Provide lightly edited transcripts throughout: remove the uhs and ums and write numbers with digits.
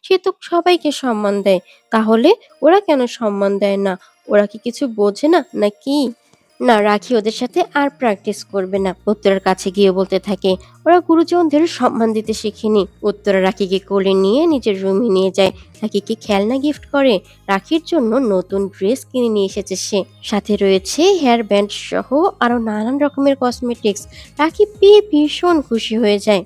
সে তো সবাইকে সম্মান দেয়। তাহলে ওরা কেন সম্মান দেয় না? ওরা কি কিছু বোঝে না নাকি? না, রাখি ওদের সাথে আর প্র্যাকটিস করবে না। উত্তরার কাছে গিয়ে বলতে থাকে, ওরা গুরুজনদের সম্মান দিতে শেখেনি। উত্তরা রাখিকে কোলে নিয়ে নিজের রুমে নিয়ে যায়। রাখিকে খেলনা গিফট করে। রাখির জন্য নতুন ড্রেস কিনে নিয়ে এসেছে সে। সাথে রয়েছে হেয়ার ব্যান্ড সহ আরো নানান রকমের কসমেটিক্স। রাখি পেয়ে ভীষণ খুশি হয়ে যায়।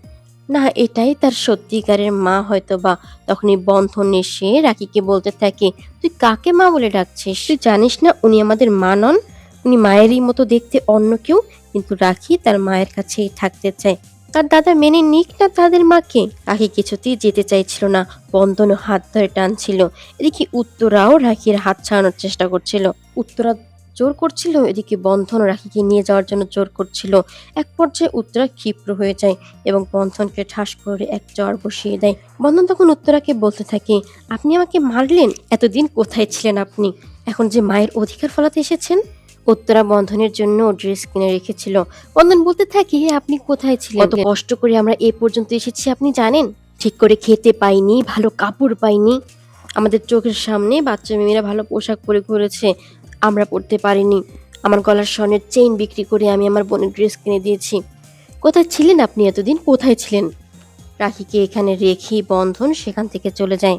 না, এটাই তার সত্যিকারের মা হয়তোবা। তখনই বন্ধন এসে রাখিকে বলতে থাকে, তুই কাকে মা বলে ডাকছিস? তুই জানিস না উনি আমাদের মা নন? উনি মায়েরই মতো দেখতে অন্য কেউ। কিন্তু রাখি তার মায়ের কাছেই থাকতে চায়। তার দাদা মেনে নিক না তাদের মাকে। রাখি কিছুতেই যেতে চাইছিল না। বন্ধনও হাত ধরে টানছিল। এদিকে উত্তরাও রাখির হাত ছাড়ানোর চেষ্টা করছিল। উত্তরা জোর করছিল, এদিকে বন্ধন রাখিকে নিয়ে যাওয়ার জন্য জোর করছিল। এক পর্যায়ে উত্তরা ক্ষিপ্র হয়ে যায় এবং বন্ধনকে ঠাস করে এক চড় বসিয়ে দেয়। বন্ধন তখন উত্তরাকে বলতে থাকে, আপনি আমাকে মারলেন, এতদিন কোথায় ছিলেন আপনি? এখন যে মায়ের অধিকার ফলাতে এসেছেন? উত্তরা বন্ধনের জন্য ড্রেস কিনে রেখেছিল। বন্ধন বলতে থাকে, আপনি কোথায় ছিলেন? কত কষ্ট করে আমরা এ পর্যন্ত এসেছি আপনি জানেন? ঠিক করে খেতে পাইনি, ভালো কাপড় পাইনি। আমাদের চোখের সামনে বাচ্চা মেয়েরা ভালো পোশাক পরে ঘুরেছে, আমরা পরতে পারিনি। আমার গলার স্বর্ণের চেইন বিক্রি করে আমি আমার বোনের ড্রেস কিনে দিয়েছি। কোথায় ছিলেন আপনি এতদিন? কোথায় ছিলেন? রাখিকে এখানে রেখেই বন্ধন সেখান থেকে চলে যায়।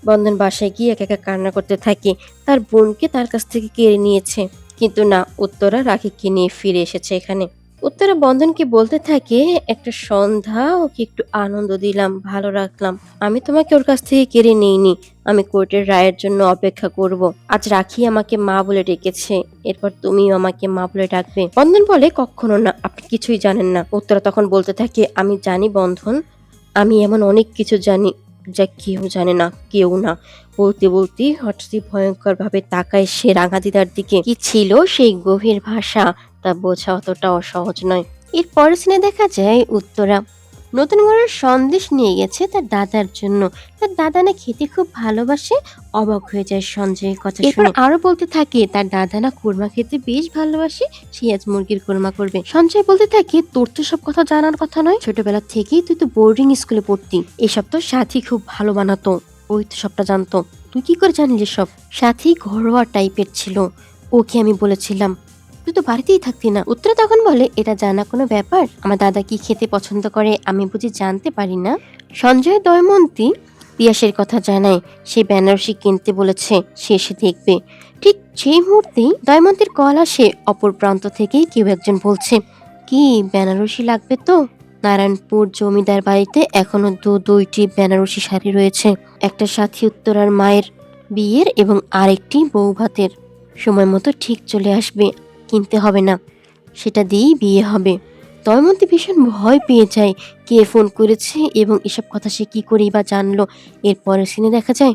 বন্ধন বাসায় গিয়ে একা একা কান্না করতে থাকে। তার বোনকে তার কাছ থেকে কেড়ে নিয়েছে। কিন্তু না, উত্তরা রাখিকে নিয়ে ফিরে এসেছে এখানে। উত্তরা বন্ধনকে বলতে থাকে, একটা সন্ধ্যা ওকে একটু আনন্দ দিলাম, ভালো রাখলাম। আমি তোমাকে ওর কাছ থেকে কেড়ে নিইনি। আমি কোর্টের রায়ের জন্য অপেক্ষা করব। আজ রাখি আমাকে মা বলে ডেকেছে, এরপর তুমিও আমাকে মা বলে ডাকবে। বন্ধন বলে, কখনো না, আপনি কিছুই জানেন না। উত্তরা তখন বলতে থাকে, আমি জানি বন্ধন, আমি এমন অনেক কিছু জানি যা কেউ জানে না, কেউ না। বলতে বলতে হঠাৎই ভয়ঙ্কর ভাবে তাকায় সে রাঙা দিদার দিকে। কি ছিল সেই গভীর ভাষা তা বোঝা অতটাও সহজ নয়। এর পরের সিনে দেখা যায় উত্তরা নতুন ঘরের সন্দেশ নিয়ে গেছে তার দাদার জন্য। তার দাদা না খেতে খুব ভালোবাসে। অবাক হয়ে যায় সঞ্জয়ের কথা শুনে। আরো বলতে থাকে, তার দাদা না কোরমা খেতে বেশ ভালোবাসে, সে আজ মুরগির কোরমা করবে। সঞ্জয় বলতে থাকে, তোর তো সব কথা জানার কথা নয়, ছোটবেলা থেকেই তুই তো বোর্ডিং স্কুলে পড়তি। এসব তো সাথী খুব ভালো বানাতো, ওই তো সবটা জানতো। তুই কি করে জানিস এসব? সাথী ঘরোয়া টাইপের ছিল, ওকে আমি বলেছিলাম। তুই তো বাড়িতেই থাকতি না। উত্তরা তখন বলে, এটা জানা কোনো ব্যাপার? আমার দাদা কি খেতে পছন্দ করে আমি বুঝি জানতে পারি না? সঞ্জয় দয়মন্তী পিয়াসের কথা জানায়, সে বেনারসি কিনতে বলেছে, সে এসে দেখবে। ঠিক সেই মুহূর্তেই দয়মন্তীর কল আসে অপর প্রান্ত থেকেই কেউ একজন বলছে, কি বেনারসি লাগবে তো? নারায়ণপুর জমিদার বাড়িতে এখনো দুইটি বেনারসি শাড়ি রয়েছে, একটা সাথী উত্তরার মায়ের বিয়ের এবং আরেকটি বউ ভাতের। সময় মতো ঠিক চলে আসবে, কিনতে হবে না, সেটা দিয়েই বিয়ে হবে। দময়ন্তী ভীষণ ভয় পেয়ে যায়, কে ফোন করেছে এবং এসব কথা সে কি করেই বা জানলো। এরপরের সিনে দেখা যায়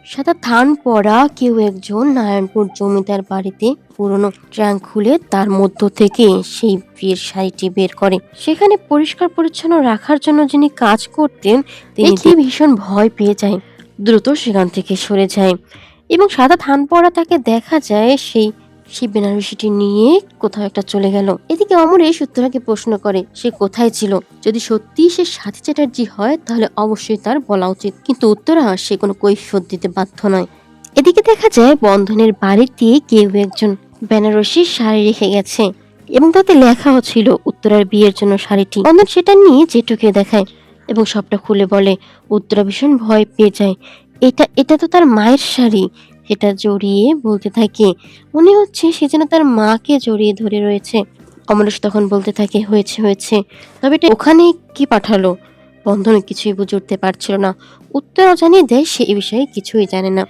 সাদা থান পরা কেউ একজন নারায়ণপুর জমিদার বাড়িতে পুরনো ট্রাঙ্ক খুলে তার মধ্য থেকে সেই বিয়ের শাড়িটি বের করে। সেখানে পরিষ্কার পরিচ্ছন্ন রাখার জন্য যিনি কাজ করতেন তিনি ভীষণ ভয় পেয়ে যায়, দ্রুত সেখান থেকে সরে যায় এবং সাদা থান পরা তাকে দেখা যায় সেই সেই বেনারসিটি নিয়ে কোথাও একটা চলে গেল। এদিকে অমরেশ উত্তরাকে প্রশ্ন করে, সে কোথায় ছিল? যদি সত্যি সে সাথী চ্যাটার্জি হয় তাহলে অবশ্যই তার বলা উচিত, কিন্তু উত্তরা সে কোনো কৈফিয়ত দিতে বাধ্য নয়। এদিকে দেখা যায় বন্ধনের বাড়িতে কেউ একজন বেনারসি শাড়ি রেখে গেছে এবং তাতে লেখাও ছিল উত্তরার বিয়ের জন্য শাড়িটি। বন্ধন সেটা নিয়ে জেঠুকে দেখায় এবং সবটা খুলে বলে। উত্তরা ভীষণ ভয় পেয়ে যায়, এটা এটা তো তার মায়ের শাড়ি। সেটা জড়িয়ে বলতে থাকে, মনে হচ্ছে সে যেন তার মাকে জড়িয়ে ধরে রয়েছে। অমরেশ তখন বলতে থাকে, হয়েছে হয়েছে, তবে এটা ওখানে কি পাঠালো? বন্ধন কিছুই বুঝে উঠতে পারছিল না। উত্তরা জানিয়ে দেয় সে এ বিষয়ে কিছুই জানে না।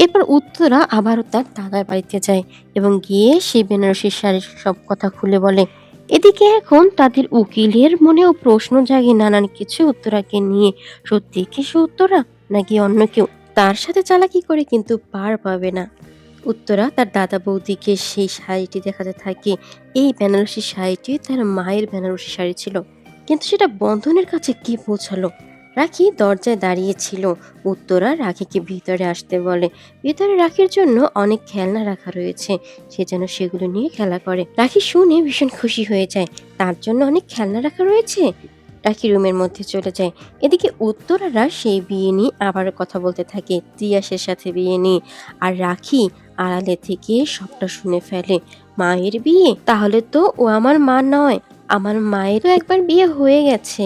এরপর উত্তরা আবারও তার দাদার বাড়িতে যায় এবং গিয়ে সেই বেনারসি শাড়ির সব কথা খুলে বলে। এদিকে এখন তাদের উকিলের মনেও প্রশ্ন জাগে নানান কিছু উত্তরাকে নিয়ে। সত্যি কি সে উত্তরা নাকি অন্য কেউ? তার সাথে চালাকি করে কিন্তু পার পাবে না। উত্তরা তার দাদা বৌদিকে সেই শাড়িটি দেখাতে থাকে। এই বেনারসি শাড়িটি তার মায়ের বেনারসি শাড়ি ছিল, কিন্তু সেটা বন্ধনের কাছে কি পৌঁছালো? রাখি দরজায় দাঁড়িয়ে ছিল। উত্তরা রাখিকে ভিতরে আসতে বলে। ভিতরে রাখির জন্য অনেক খেলনা রাখা রয়েছে, সে যেন সেগুলো নিয়ে খেলা করে। রাখি শুনে ভীষণ খুশি হয়ে যায়, তার জন্য অনেক খেলনা রাখা রয়েছে। রাখি রুমের মধ্যে চলে যায়। এদিকে উত্তরারা সেই বিয়ে নিয়ে আবার কথা বলতে থাকে, তিয়াসের সাথে বিয়ে নিয়ে। আর রাখি আড়ালে থেকে সবটা শুনে ফেলে। মায়ের বিয়ে? তাহলে তো ও আমার মা নয়। আমার মায়ের তো একবার বিয়ে হয়ে গেছে,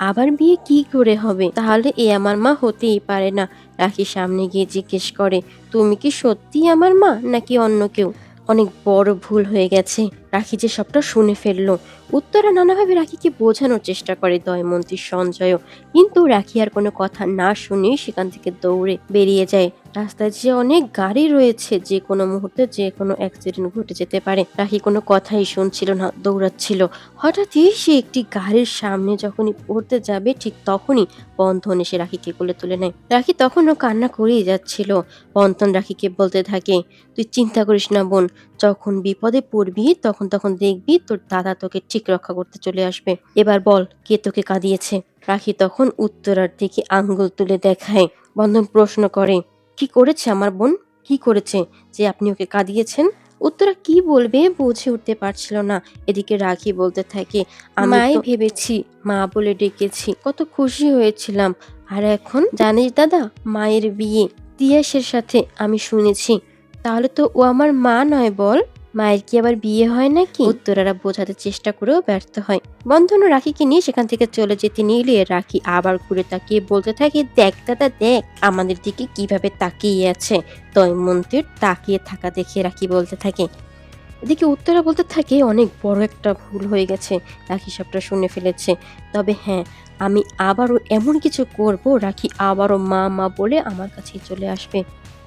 আবার বিয়ে কি করে হবে? তাহলে এ আমার মা হতেই পারে না। রাখি সামনে গিয়ে জিজ্ঞেস করে, তুমি কি সত্যিই আমার মা নাকি অন্য কেউ? অনেক বড় ভুল হয়ে গেছে। রাখি যে সবটা শুনে ফেলল। উত্তরা নানাভাবে রাখিকে বোঝানোর চেষ্টা করে, দয়মন্তী সঞ্জয়ও। কিন্তু রাখি আর কোনো কথা না শুনে সেখান থেকে দৌড়ে বেরিয়ে যায়। রাস্তায় যে অনেক গাড়ি রয়েছে, যে কোনো মুহূর্তে যে কোনো অ্যাক্সিডেন্ট ঘটে যেতে পারে। রাখি কোনো কথাই শুনছিল না, দৌড়াচ্ছিল। হঠাৎই সে একটি গাড়ির সামনে যখনই পড়তে যাবে, ঠিক তখনই বন্ধন এসে রাখিকে কোলে তুলে নেয়। রাখি তখনও কান্না করেই যাচ্ছিল। বন্ধন রাখিকে বলতে থাকে, তুই চিন্তা করিস না বোন, যখন বিপদে পড়বি তখন তখন দেখবি তোর দাদা তোকে ঠিক রক্ষা করতে চলে আসবে। এবার বল, কে তোকে কাঁদিয়েছে? রাখি তখন উত্তরার দিকে আঙ্গুল তুলে দেখায়। বন্ধন প্রশ্ন করে, কি করেছে আমার বোন? কি করেছে যে আপনি ওকে কাঁদিয়েছেন? উত্তরা কি বলবে বুঝে উঠতে পারছিল না। এদিকে রাখি বলতে থাকে, আমি ভেবেছি, মা বলে ডেকেছি, কত খুশি হয়েছিলাম। আর এখন জানিস দাদা, মায়ের বিয়ে তিয়াসের সাথে আমি শুনেছি। তাহলে তো ও আমার মা নয় বল? মায়ের কি আবার বিয়ে হয় নাকি? উত্তরারা বোঝাতে চেষ্টা করেও ব্যর্থ হয়। বন্ধন ও রাখিকে নিয়ে সেখান থেকে চলে যেতে নিলে রাখি আবার ঘুরে তাকিয়ে বলতে থাকে, দেখ দাদা দেখ, আমাদের দিকে কিভাবে তাকিয়ে আছে। দয়মন্তীর তাকিয়ে থাকা দেখে রাখি বলতে থাকে। এদিকে উত্তরা বলতে থাকে, অনেক বড় একটা ভুল হয়ে গেছে, রাখি সবটা শুনে ফেলেছে। তবে হ্যাঁ, আমি আবারও এমন কিছু করব, রাখি আবারও মা মা বলে আমার কাছেই চলে আসবে।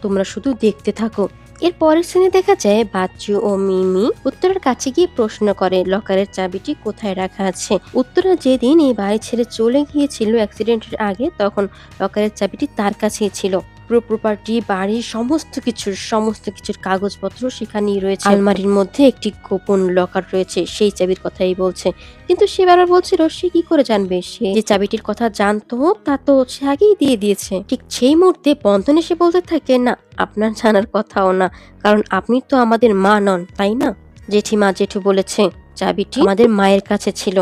তোমরা শুধু দেখতে থাকো। এর পরের সিনে দেখা যায় বাচ্চু ও মিমি উত্তরার কাছে গিয়ে প্রশ্ন করে, লকারের চাবিটি কোথায় রাখা আছে। উত্তরা যেদিন এই বাড়ি ছেড়ে চলে গিয়েছিল অ্যাক্সিডেন্টের আগে, তখন লকারের চাবিটি তার কাছেই ছিল। পুরো প্রপার্টি, বাড়ির সমস্ত কিছুর কাগজপত্র সেখানেই রয়েছে। আলমারির মধ্যে একটি গোপন লকার রয়েছে, সেই চাবির কথাই বলছে। কিন্তু সে বারবার বলছিল সে কি করে জানবে, সে যে চাবিটির কথা জানতো তা তো সে আগেই দিয়ে দিয়েছে। ঠিক সেই মুহূর্তে বন্ধন এসে বলতে থাকে, না, আপনার জানার কথাও না, কারণ আপনি তো আমাদের মা নন, তাই না? জেঠিমা জেঠু বলেছে চাবিটি আমাদের মায়ের কাছে ছিল,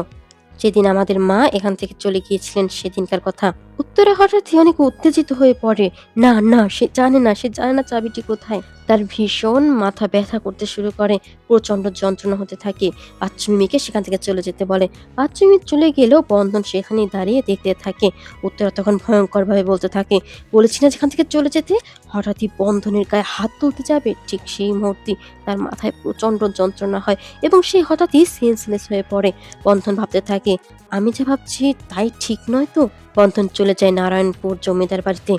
যেদিন আমাদের মা এখান থেকে চলে গিয়েছিলেন সেদিনকার কথা। উত্তরা হঠাৎই অনেক উত্তেজিত হয়ে পড়ে। না না, সে জানে না, সে জানে না চাবিটি কোথায়। তার ভীষণ মাথা ব্যথা করতে শুরু করে, প্রচন্ড যন্ত্রণা হতে থাকে। বাচ্চু মিমিকে সেখান থেকে চলে যেতে বলে। বাচ্চু মিমি চলে গেলেও বন্ধন সেখানেই দাঁড়িয়ে দেখতে থাকে। উত্তরা তখন ভয়ঙ্কর ভাবে বলতে থাকে, বলেছি না যেখান থেকে চলে যেতে। হঠাৎই বন্ধনের গায়ে হাত তুলতে যাবে, ঠিক সেই মুহূর্তে তার মাথায় প্রচন্ড যন্ত্রণা হয় এবং সে হঠাৎই সেন্সলেস হয়ে পড়ে। বন্ধন ভাবতে থাকে, আমি যা ভাবছি তাই ঠিক নয় তো। বন্ধন চলে যায় নারায়ণপুর জমিদার বাড়িতে।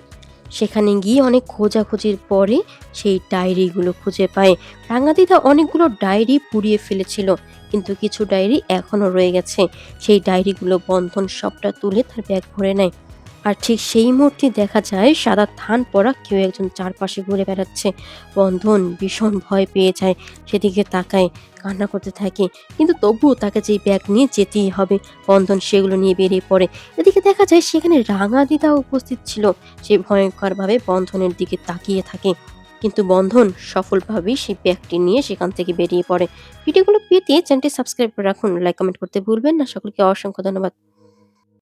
সেখানে গিয়ে অনেক খোঁজাখুঁজির পরে সেই ডায়েরিগুলো খুঁজে পায়। রাঙাদিদা অনেকগুলো ডায়েরি পুড়িয়ে ফেলেছিল, কিন্তু কিছু ডায়েরি এখনো রয়ে গেছে। সেই ডায়েরিগুলো বন্ধন সবটা তুলে তার ব্যাগ ভরে নেয়। আর ঠিক সেই মুহূর্তে দেখা যায় সাদা থান পরা কেউ একজন চারপাশে ঘুরে বেড়াচ্ছে। বন্ধন ভীষণ ভয় পেয়ে যায়, সেদিকে তাকায়, কান্না করতে থাকে। কিন্তু তবুও তাকে যেই ব্যাগ নিয়ে যেতেই হবে, বন্ধন সেগুলো নিয়ে বেরিয়ে পড়ে। এদিকে দেখা যায় সেখানে রাঙা দিদা উপস্থিত ছিল। সে ভয়ঙ্করভাবে বন্ধনের দিকে তাকিয়ে থাকে, কিন্তু বন্ধন সফলভাবেই সেই ব্যাগটি নিয়ে সেখান থেকে বেরিয়ে পড়ে। ভিডিওগুলো পেতে চ্যানেলটি সাবস্ক্রাইব করে রাখুন, লাইক কমেন্ট করতে ভুলবেন না। সকলকে অসংখ্য ধন্যবাদ।